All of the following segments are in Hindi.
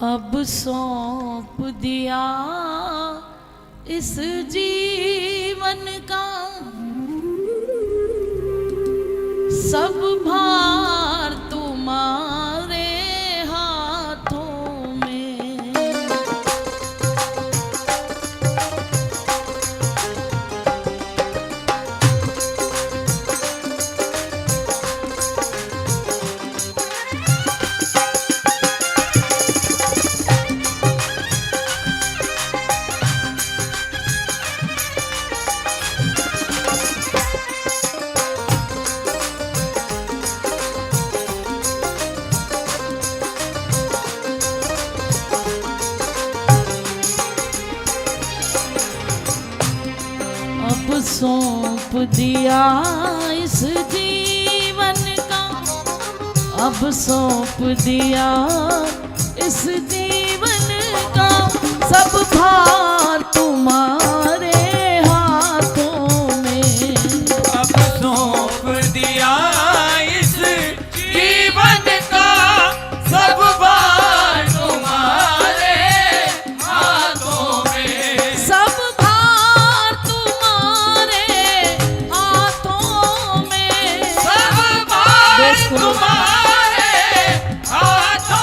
अब सौंप दिया इस जीवन का सब भार तुम्हारे हाथों में। अब सौंप दिया इस जीवन का, अब सौंप दिया इस जीवन का सब भार तुम्हारे हाथों में। अब सौंप दिया इस जीवन का सब भार तुम्हारे हाथों में। सब भार तुम्हारे हाथों में। सब भार तुम्हारे हाथों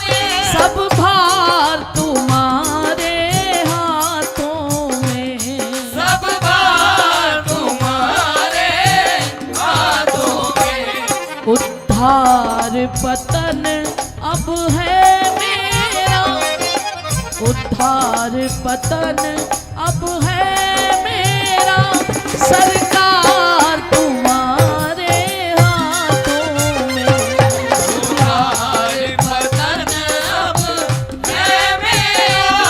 में। सब भार तुम्हारे हाथों में। सब भार तुम्हारे हाथों में। उद्धार पतन अब है मेरा, उद्धार पतन अब है मेरा, सरकार तुम्हारे हाथों में। उद्धार पतन अब है मेरा,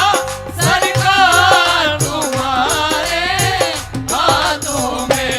सरकार तुम्हारे हाथों में।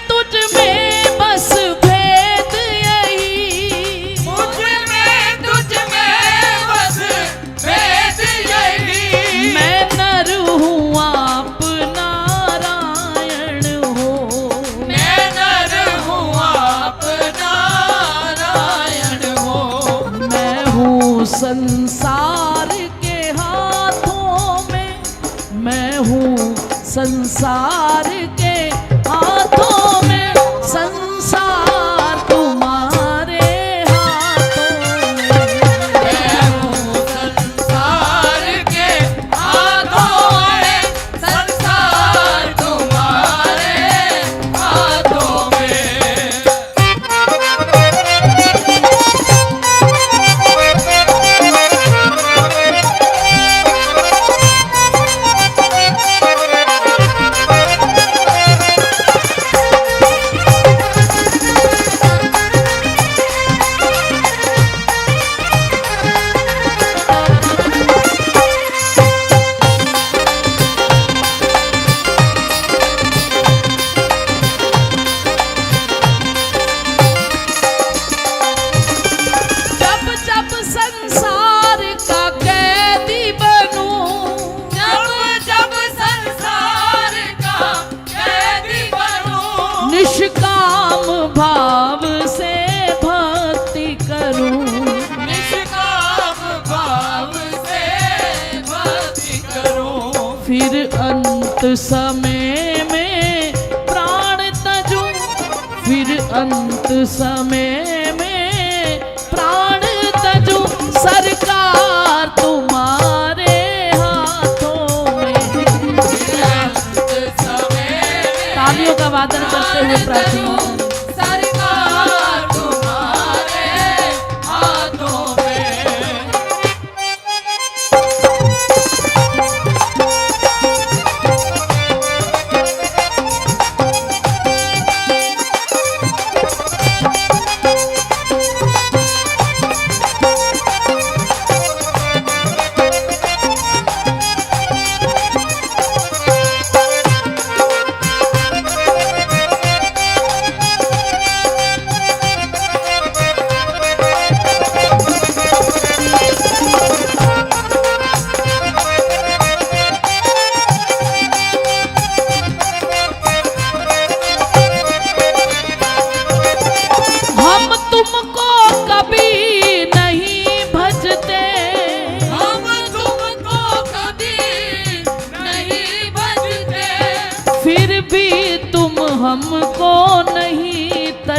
तुझ में बस भेद यही, तुझ में बस भेद यही। मैं नर हूँ आप नारायण हो। मैं नर हूँ आप नारायण हो। मैं हूँ संसार के हाथों में, मैं हूँ संसार के हाथों में, संसार तुम्हारे हाथों में। मैं हूँ संसार के हाथों में, संसार तुम्हारे हाथों में। जब जब संसार का कैदी बनूं, जब जब संसार का कैदी बनूं, निष्काम भाव से भक्ति करूं, निष्काम भाव से भक्ति करूं। फिर अंत समय में प्राण तजूं, फिर अंत समय में प्राण तजूं, सरकार तुम्हारे हाथों में। अंत समय में तालियों का वादन करते हुए प्रार्थना करें। सरकार तुम्हारे हाथों में।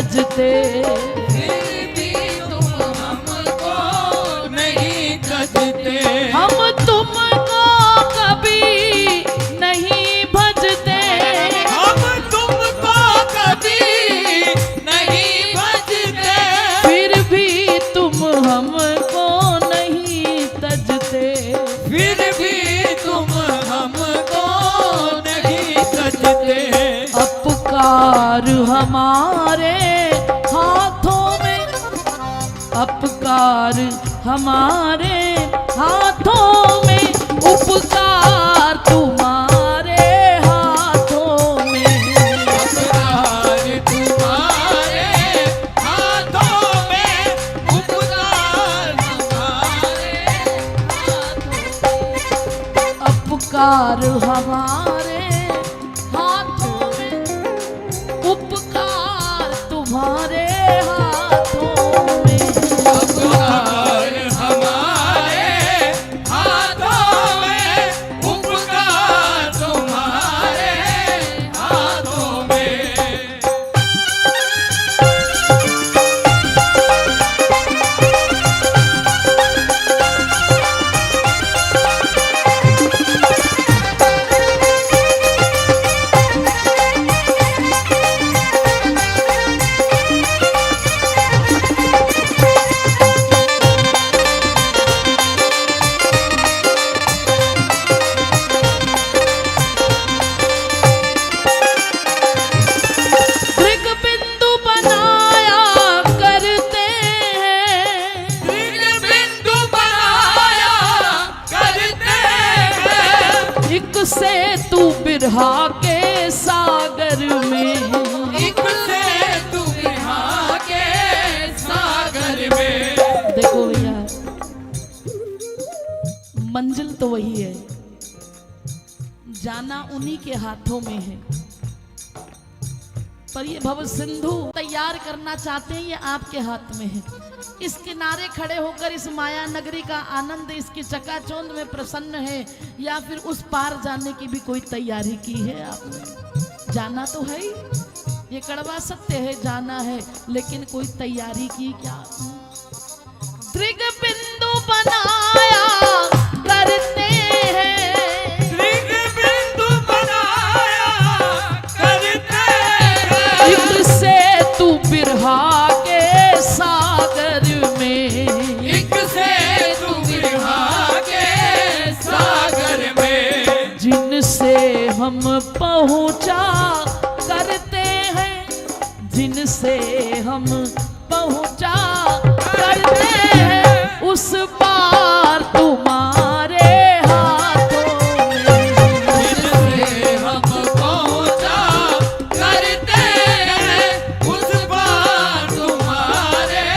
तजते। फिर भी तुम हमको नहीं तजते। हम तुमको कभी नहीं भजते। हम तुमको कभी नहीं भजते। फिर भी तुम हमको नहीं तजते। फिर भी तुम हमको नहीं तजते। अपकार हमारे हाथों में, अपकार हमारे हाथों में, उपकार तुम्हारे हाथों में। अपकार तुम्हारे हाथों में, उपकार हमारे हाथों में। अपकार हमारे हाथों में, उपकार तुम्हारे हाथों में। अपकार हमारे हाथों में, उपकार तुम्हारे हाथों में। दृग बिंदु बनाया करते हैं, बिंदु बनाया करते हैं। एक से तू बिरहा के सागर में। एक से तू बिरहा के सागर में। देखो भैया, मंजिल तो वही है, जाना उन्हीं के हाथों में है, पर ये भव सिंधु तैयार करना चाहते हैं, ये आपके हाथ में है। इस किनारे खड़े होकर इस माया नगरी का आनंद, इसकी चकाचौंध में प्रसन्न है, या फिर उस पार जाने की भी कोई तैयारी की है आपने? जाना तो है ही, ये कड़वा सत्य है, जाना है, लेकिन कोई तैयारी की क्या? दृग बिंदु बनाया करते हैं, बिंदु बनाया करते हैं। एक से तू बिरहा के सागर में। एक से तू बिरहा के सागर में। जिनसे हम पहुंचा करते हैं, जिनसे हम पहुंचा करते हैं, उस पार तुम्हारे हाथों में। जिनसे हम पहुंचा करते हैं, उस पार तुम्हारे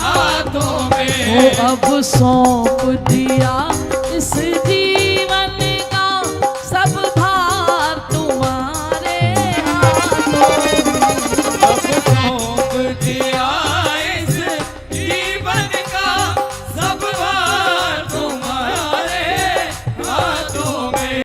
हाथों में। वो अब सौंप दिया इस जी